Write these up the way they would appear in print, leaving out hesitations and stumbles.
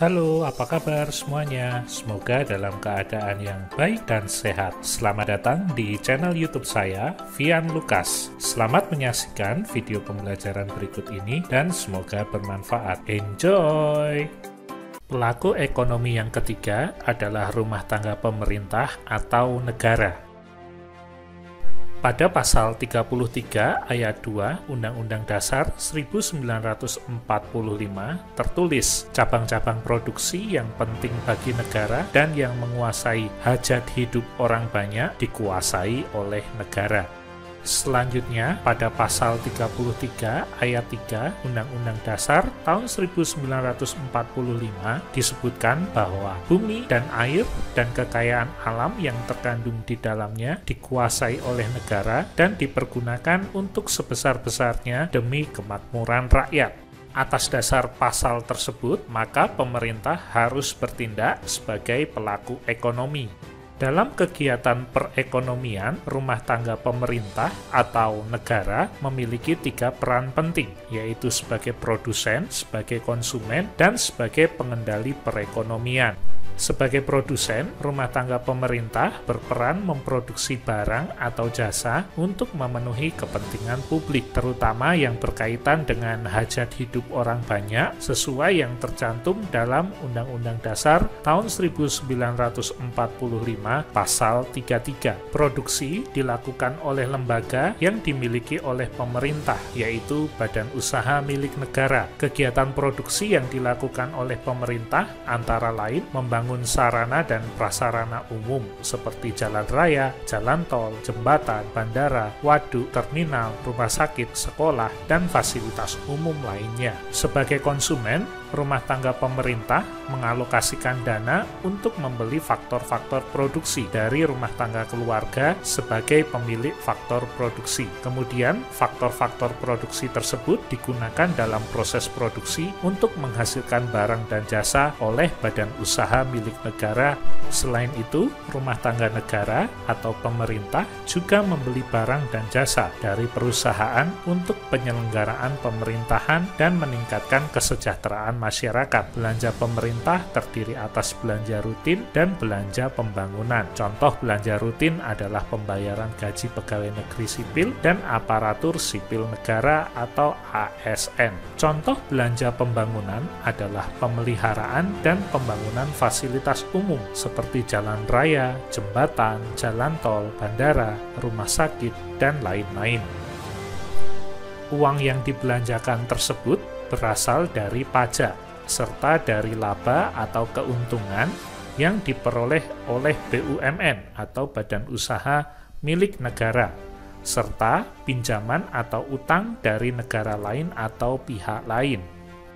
Halo, apa kabar semuanya? Semoga dalam keadaan yang baik dan sehat. Selamat datang di channel YouTube saya, Vian Lukas. Selamat menyaksikan video pembelajaran berikut ini dan semoga bermanfaat. Enjoy! Pelaku ekonomi yang ketiga adalah rumah tangga pemerintah atau negara. Pada pasal 33 ayat 2 Undang-Undang Dasar 1945 tertulis cabang-cabang produksi yang penting bagi negara dan yang menguasai hajat hidup orang banyak dikuasai oleh negara. Selanjutnya, pada pasal 33 ayat 3 Undang-Undang Dasar tahun 1945 disebutkan bahwa bumi dan air dan kekayaan alam yang terkandung di dalamnya dikuasai oleh negara dan dipergunakan untuk sebesar-besarnya demi kemakmuran rakyat. Atas dasar pasal tersebut, maka pemerintah harus bertindak sebagai pelaku ekonomi. Dalam kegiatan perekonomian, rumah tangga pemerintah atau negara memiliki 3 peran penting, yaitu sebagai produsen, sebagai konsumen, dan sebagai pengendali perekonomian. Sebagai produsen, rumah tangga pemerintah berperan memproduksi barang atau jasa untuk memenuhi kepentingan publik, terutama yang berkaitan dengan hajat hidup orang banyak sesuai yang tercantum dalam Undang-Undang Dasar tahun 1945 pasal 33. Produksi dilakukan oleh lembaga yang dimiliki oleh pemerintah, yaitu badan usaha milik negara. Kegiatan produksi yang dilakukan oleh pemerintah antara lain membangun sarana dan prasarana umum seperti jalan raya, jalan tol, jembatan, bandara, waduk, terminal, rumah sakit, sekolah, dan fasilitas umum lainnya. Sebagai konsumen, rumah tangga pemerintah mengalokasikan dana untuk membeli faktor-faktor produksi dari rumah tangga keluarga sebagai pemilik faktor produksi. Kemudian, faktor-faktor produksi tersebut digunakan dalam proses produksi untuk menghasilkan barang dan jasa oleh badan usaha milik negara. Selain itu, rumah tangga negara atau pemerintah juga membeli barang dan jasa dari perusahaan untuk penyelenggaraan pemerintahan dan meningkatkan kesejahteraan masyarakat. Belanja pemerintah terdiri atas belanja rutin dan belanja pembangunan. Contoh belanja rutin adalah pembayaran gaji pegawai negeri sipil dan aparatur sipil negara atau ASN. Contoh belanja pembangunan adalah pemeliharaan dan pembangunan fasilitas umum seperti jalan raya, jembatan, jalan tol, bandara, rumah sakit, dan lain-lain. Uang yang dibelanjakan tersebut berasal dari pajak, serta dari laba atau keuntungan yang diperoleh oleh BUMN atau badan usaha milik negara, serta pinjaman atau utang dari negara lain atau pihak lain.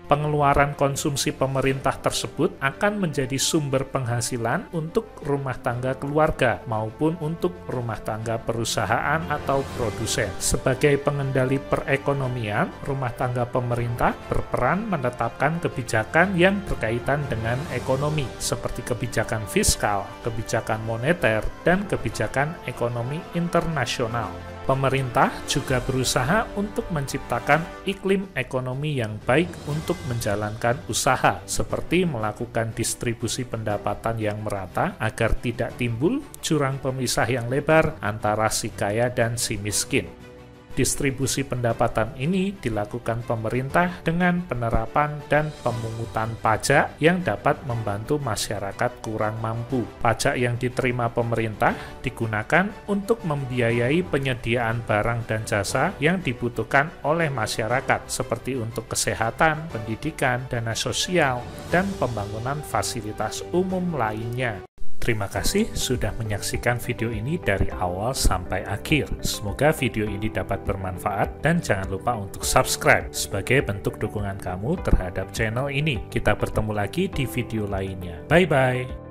Pengeluaran konsumsi pemerintah tersebut akan menjadi sumber penghasilan untuk rumah tangga keluarga maupun untuk rumah tangga perusahaan atau produsen. Sebagai pengendali perekonomian, rumah tangga pemerintah berperan menetapkan kebijakan yang berkaitan dengan ekonomi, seperti kebijakan fiskal, kebijakan moneter, dan kebijakan ekonomi internasional. Pemerintah juga berusaha untuk menciptakan iklim ekonomi yang baik untuk menjalankan usaha, seperti melakukan distribusi pendapatan yang merata agar tidak timbul jurang pemisah yang lebar antara si kaya dan si miskin. Distribusi pendapatan ini dilakukan pemerintah dengan penerapan dan pemungutan pajak yang dapat membantu masyarakat kurang mampu. Pajak yang diterima pemerintah digunakan untuk membiayai penyediaan barang dan jasa yang dibutuhkan oleh masyarakat, seperti untuk kesehatan, pendidikan, dana sosial, dan pembangunan fasilitas umum lainnya. Terima kasih sudah menyaksikan video ini dari awal sampai akhir. Semoga video ini dapat bermanfaat dan jangan lupa untuk subscribe sebagai bentuk dukungan kamu terhadap channel ini. Kita bertemu lagi di video lainnya. Bye-bye!